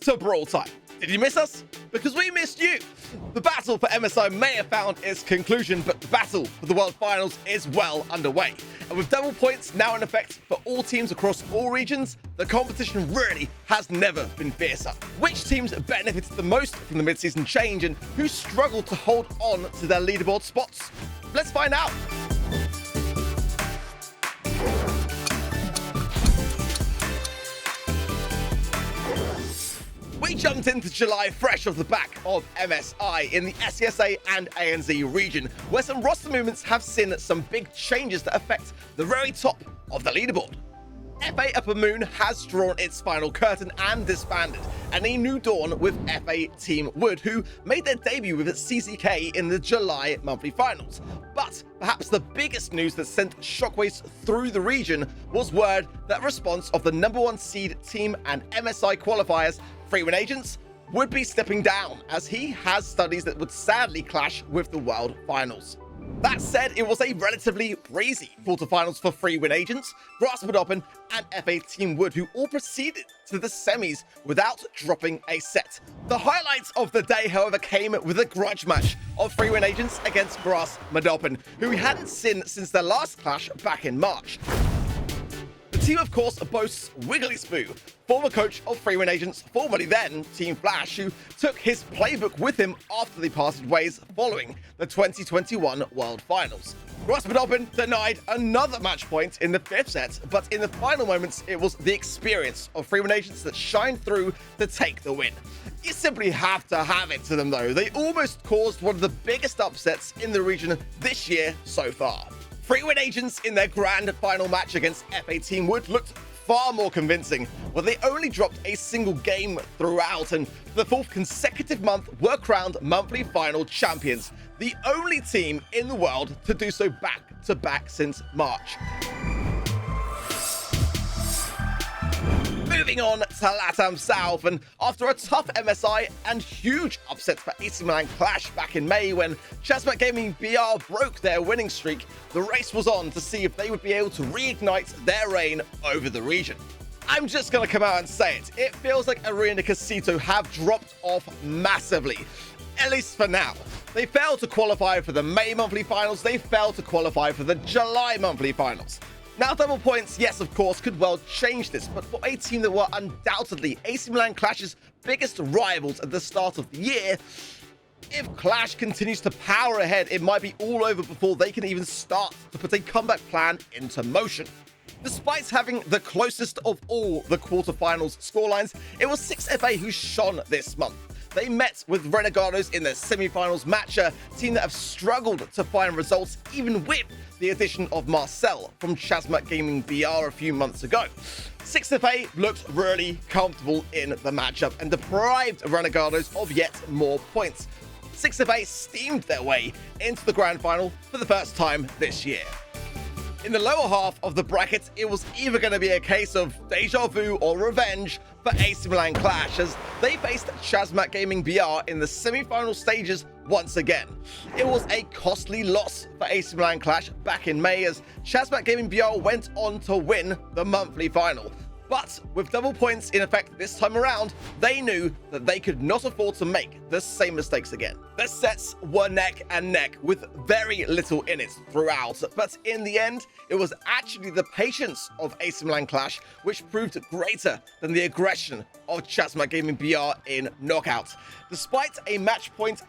to Brawl time. Did you miss us? Because we missed you. The battle for MSI may have found its conclusion, but the battle for the World Finals is well underway. And with double points now in effect for all teams across all regions, the competition really has never been fiercer. Which teams benefited the most from the mid-season change and who struggled to hold on to their leaderboard spots? Let's find out. We jumped into July fresh off the back of MSI in the SESA and ANZ region, where some roster movements have seen some big changes that affect the very top of the leaderboard. FA Upper Moon has drawn its final curtain and disbanded, and a new dawn with FA Team Wood, who made their debut with CCK in the July monthly finals. But perhaps the biggest news that sent shockwaves through the region was word that response of the #1 seed team and MSI qualifiers, Freewin Agents, would be stepping down, as he has studies that would sadly clash with the World Finals. That said, it was a relatively breezy quarterfinals for Freewin Agents, Grassmod and FA Team Wood, who all proceeded to the semis without dropping a set. The highlights of the day, however, came with a grudge match of Freewin Agents against Grassmod, who we hadn't seen since their last clash back in March. The team, of course, boasts Wiggly Spoo, former coach of Freewin Agents, formerly then Team Flash, who took his playbook with him after they parted ways following the 2021 World Finals. Grassmod denied another match point in the 5th set, but in the final moments, it was the experience of Freewin Agents that shined through to take the win. You simply have to have it to them, though. They almost caused one of the biggest upsets in the region this year so far. Freewin Agents in their grand final match against FA Team Wood looked far more convincing, where they only dropped a single game throughout, and for the 4th consecutive month were crowned monthly final champions, the only team in the world to do so back-to-back since March. Moving on to LATAM South, and after a tough MSI and huge upsets for AC Milan Clash back in May when Chasmat Gaming BR broke their winning streak, the race was on to see if they would be able to reignite their reign over the region. I'm just going to come out and say it. It feels like Arena Casito have dropped off massively, at least for now. They failed to qualify for the May monthly finals. They failed to qualify for the July monthly finals. Now, double points, yes, of course, could well change this, but for a team that were undoubtedly AC Milan Clash's biggest rivals at the start of the year, if Clash continues to power ahead, it might be all over before they can even start to put a comeback plan into motion. Despite having the closest of all the quarterfinals scorelines, it was 6FA who shone this month. They met with Renegados in their semi-finals match, a team that have struggled to find results even with the addition of Marcel from Chasmat Gaming BR a few months ago. 6FA looked really comfortable in the matchup and deprived Renegados of yet more points. 6FA steamed their way into the grand final for the first time this year. In the lower half of the bracket, it was either going to be a case of deja vu or revenge for AC Milan Clash, as they faced Chasmat Gaming BR in the semi-final stages once again. It was a costly loss for AC Milan Clash back in May, as Chasmat Gaming BR went on to win the monthly final. But with double points in effect this time around, they knew that they could not afford to make the same mistakes again. The sets were neck and neck with very little in it throughout, but in the end, it was actually the patience of AC Milan Clash which proved greater than the aggression of Chasmat Gaming BR in knockout. Despite a match point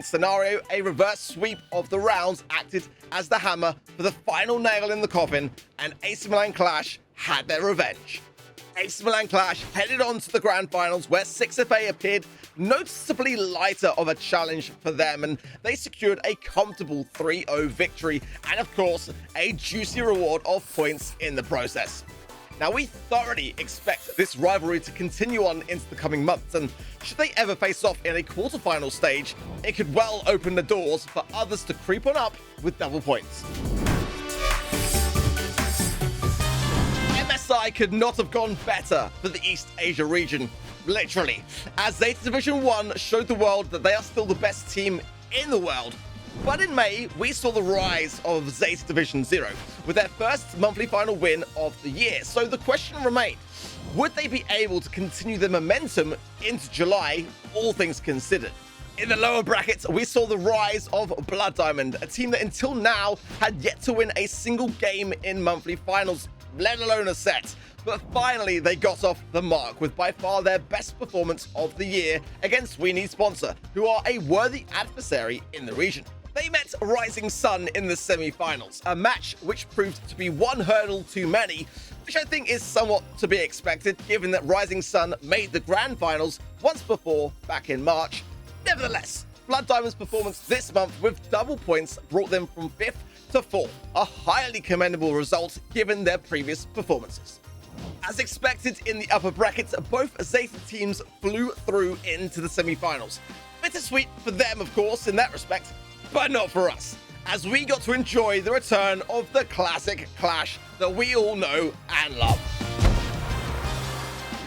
scenario, a reverse sweep of the rounds acted as the hammer for the final nail in the coffin, and AC Milan Clash had their revenge. AC Milan Clash headed on to the grand finals, where 6FA appeared noticeably lighter of a challenge for them, and they secured a comfortable 3-0 victory and, of course, a juicy reward of points in the process. Now, we thoroughly expect this rivalry to continue on into the coming months, and should they ever face off in a quarterfinal stage, it could well open the doors for others to creep on up with double points. MSI could not have gone better for the East Asia region, literally, as Zeta Division 1 showed the world that they are still the best team in the world. But in May, we saw the rise of Zeta Division 0 with their first monthly final win of the year. So the question remained, Would they be able to continue the momentum into July, all things considered? In the lower brackets, we saw the rise of Blood Diamond, a team that until now had yet to win a single game in monthly finals, let alone a set. But finally, they got off the mark with by far their best performance of the year against Esports, who are a worthy adversary in the region. They met Rising Sun in the semi-finals, a match which proved to be one hurdle too many, which I think is somewhat to be expected given that Rising Sun made the grand finals once before back in March. Nevertheless, Blood Diamond's performance this month with double points brought them from 5th to 4th, a highly commendable result given their previous performances. As expected in the upper brackets, both Zeta teams flew through into the semi-finals. Bittersweet for them, of course, in that respect, but not for us, as we got to enjoy the return of the classic clash that we all know and love.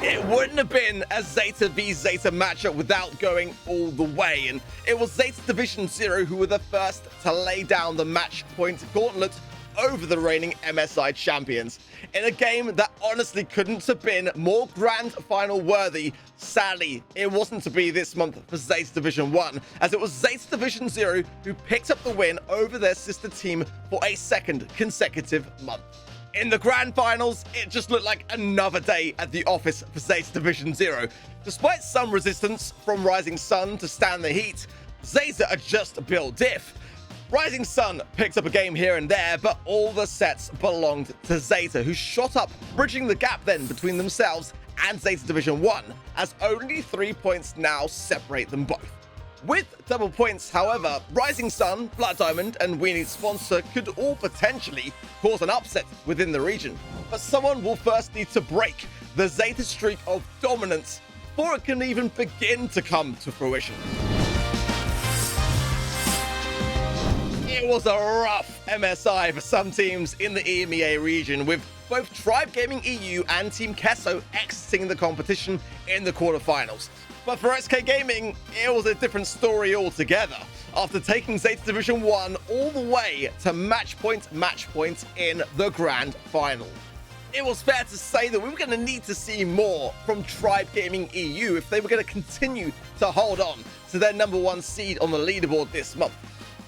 It wouldn't have been a Zeta v Zeta matchup without going all the way, and it was Zeta Division 0 who were the first to lay down the match point gauntlet over the reigning MSI champions in a game that honestly couldn't have been more grand final worthy. Sadly, it wasn't to be this month for Zeta Division 1, as it was Zeta Division 0 who picked up the win over their sister team for a second consecutive month. In the grand finals, it just looked like another day at the office for Zeta Division 0. Despite some resistance from Rising Sun to stand the heat, Zeta are just built diff. Rising Sun picked up a game here and there, but all the sets belonged to Zeta, who shot up, bridging the gap then between themselves and Zeta Division 1, as only 3 points now separate them both. With double points, however, Rising Sun, Blood Diamond, and Esports could all potentially cause an upset within the region. But someone will first need to break the Zeta streak of dominance before it can even begin to come to fruition. It was a rough MSI for some teams in the EMEA region, with both Tribe Gaming EU and Team Kesso exiting the competition in the quarterfinals. But for SK Gaming, it was a different story altogether, after taking Zeta Division 1 all the way to match point in the grand final. It was fair to say that we were going to need to see more from Tribe Gaming EU if they were going to continue to hold on to their #1 seed on the leaderboard this month,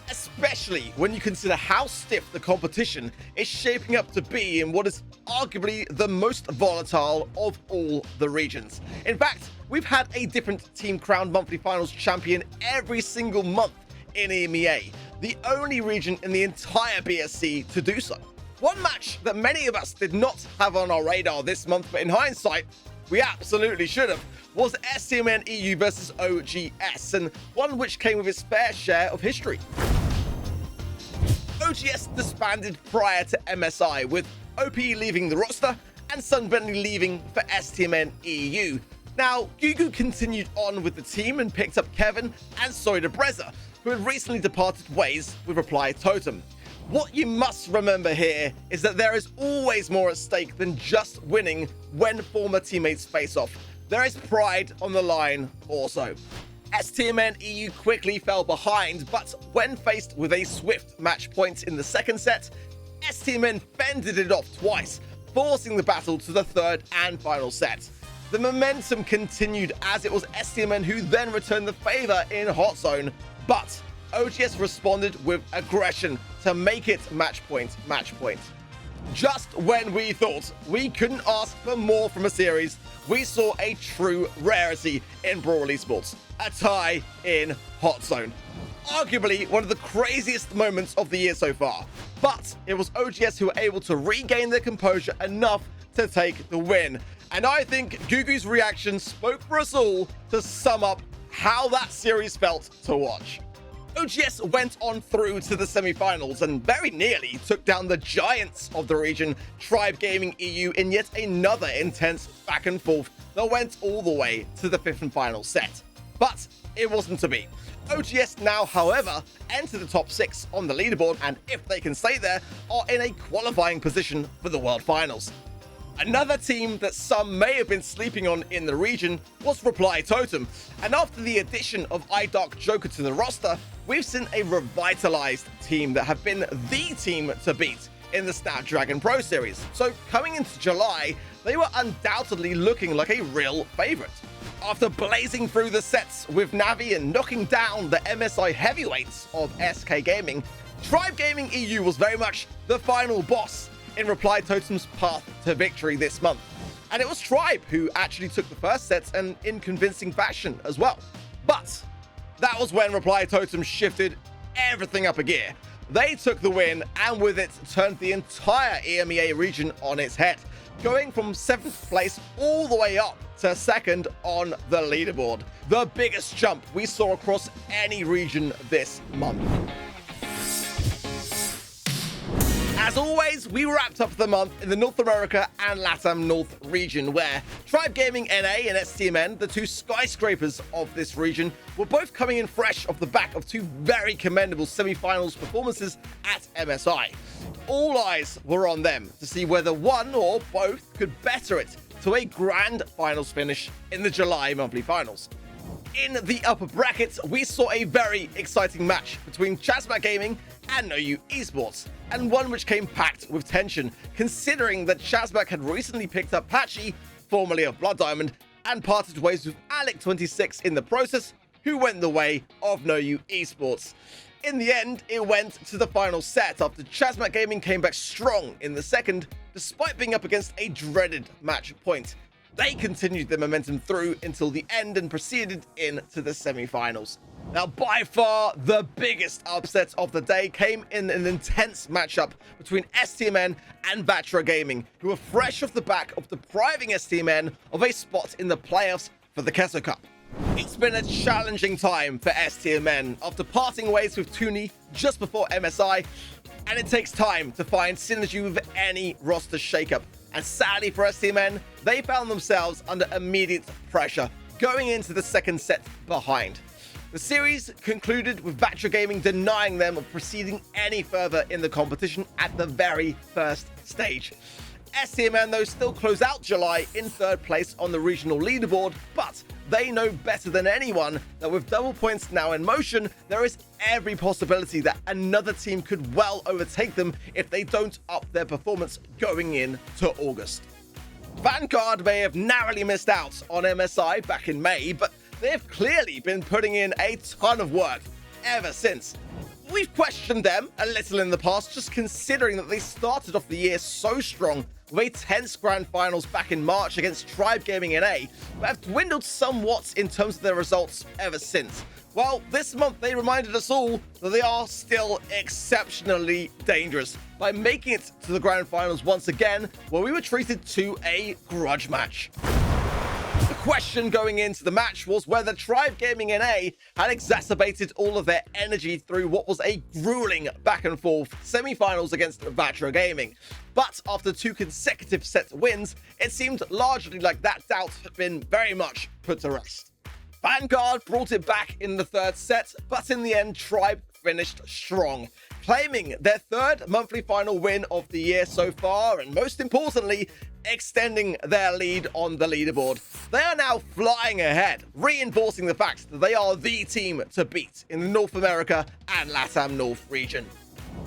especially when you consider how stiff the competition is shaping up to be in what is arguably the most volatile of all the regions. In fact, we've had a different team crowned monthly finals champion every single month in EMEA, the only region in the entire BSC to do so. One match that many of us did not have on our radar this month, but in hindsight, we absolutely should have, was STMN EU versus OGS, and one which came with its fair share of history. OGS disbanded prior to MSI, with OP leaving the roster and Sunbentley leaving for STMN EU. Now, Gugu continued on with the team and picked up Kevin and Soida Breza, who had recently departed ways with Reply Totem. What you must remember here is that there is always more at stake than just winning when former teammates face off. There is pride on the line also. STMN EU quickly fell behind, but when faced with a swift match point in the second set, STMN fended it off twice, forcing the battle to the third and final set. The momentum continued as it was STMN who then returned the favor in Hot Zone, but OGS responded with aggression to make it match point. Just when we thought we couldn't ask for more from a series, we saw a true rarity in Brawl Esports, a tie in Hot Zone. Arguably one of the craziest moments of the year so far, but it was OGS who were able to regain their composure enough to take the win. And I think Gugu's reaction spoke for us all to sum up how that series felt to watch. OGS went on through to the semi-finals and very nearly took down the giants of the region, Tribe Gaming EU, in yet another intense back and forth that went all the way to the 5th and final set. But it wasn't to be. OGS now, however, enter the top 6 on the leaderboard, and if they can stay there, are in a qualifying position for the World Finals. Another team that some may have been sleeping on in the region was Reply Totem, and after the addition of iDark Joker to the roster, we've seen a revitalized team that have been the team to beat in the Snapdragon Pro Series. So coming into July, they were undoubtedly looking like a real favorite. After blazing through the sets with Navi and knocking down the MSI heavyweights of SK Gaming, Tribe Gaming EU was very much the final boss in Reply Totem's path to victory this month. And it was Tribe who actually took the first sets and in convincing fashion as well. But that was when Reply Totem shifted everything up a gear. They took the win and with it turned the entire EMEA region on its head, going from 7th place all the way up to 2nd on the leaderboard. The biggest jump we saw across any region this month. As always, we wrapped up the month in the North America and LATAM North region, where Tribe Gaming NA and STMN, the two skyscrapers of this region, were both coming in fresh off the back of two very commendable semi-finals performances at MSI. All eyes were on them to see whether one or both could better it to a grand finals finish in the July monthly finals. In the upper brackets, we saw a very exciting match between Chasmat Gaming and KnowYou Esports, and one which came packed with tension, considering that Chasmat had recently picked up Patchy, formerly of Blood Diamond, and parted ways with Alec26 in the process, who went the way of KnowYou Esports. In the end, it went to the final set after Chasmat Gaming came back strong in the second, despite being up against a dreaded match point. They continued their momentum through until the end and proceeded into the semi-finals. Now, by far, the biggest upset of the day came in an intense matchup between STMN and Vatra Gaming, who were fresh off the back of depriving STMN of a spot in the playoffs for the Kesso Cup. It's been a challenging time for STMN after parting ways with Tuni just before MSI, and it takes time to find synergy with any roster shakeup. And sadly for STMN, they found themselves under immediate pressure going into the second set behind. The series concluded with Vatra Gaming denying them of proceeding any further in the competition at the very first stage. STMN, though, still close out July in 3rd place on the regional leaderboard, but they know better than anyone that with double points now in motion, there is every possibility that another team could well overtake them if they don't up their performance going into August. Vanguard may have narrowly missed out on MSI back in May, but they have clearly been putting in a ton of work ever since. We've questioned them a little in the past, just considering that they started off the year so strong with a tense grand finals back in March against Tribe Gaming NA, but have dwindled somewhat in terms of their results ever since. Well, this month they reminded us all that they are still exceptionally dangerous by making it to the grand finals once again, where we were treated to a grudge match. The question going into the match was whether Tribe Gaming NA had exacerbated all of their energy through what was a grueling back and forth semi-finals against Vatra Gaming. But after 2 consecutive set wins, it seemed largely like that doubt had been very much put to rest. Vanguard brought it back in the 3rd set, but in the end, Tribe finished strong, claiming their 3rd monthly final win of the year so far, and most importantly, extending their lead on the leaderboard. They are now flying ahead, reinforcing the fact that they are the team to beat in the North America and LATAM North region.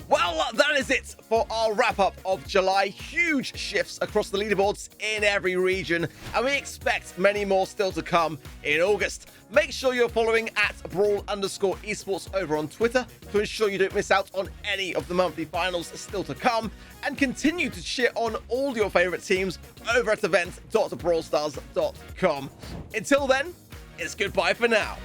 Well, that is it for our wrap-up of July. Huge shifts across the leaderboards in every region, and we expect many more still to come in August. Make sure you're following at Brawl_esports over on Twitter to ensure you don't miss out on any of the monthly finals still to come, and continue to cheer on all your favorite teams over at event.brawlstars.com. Until then, it's goodbye for now.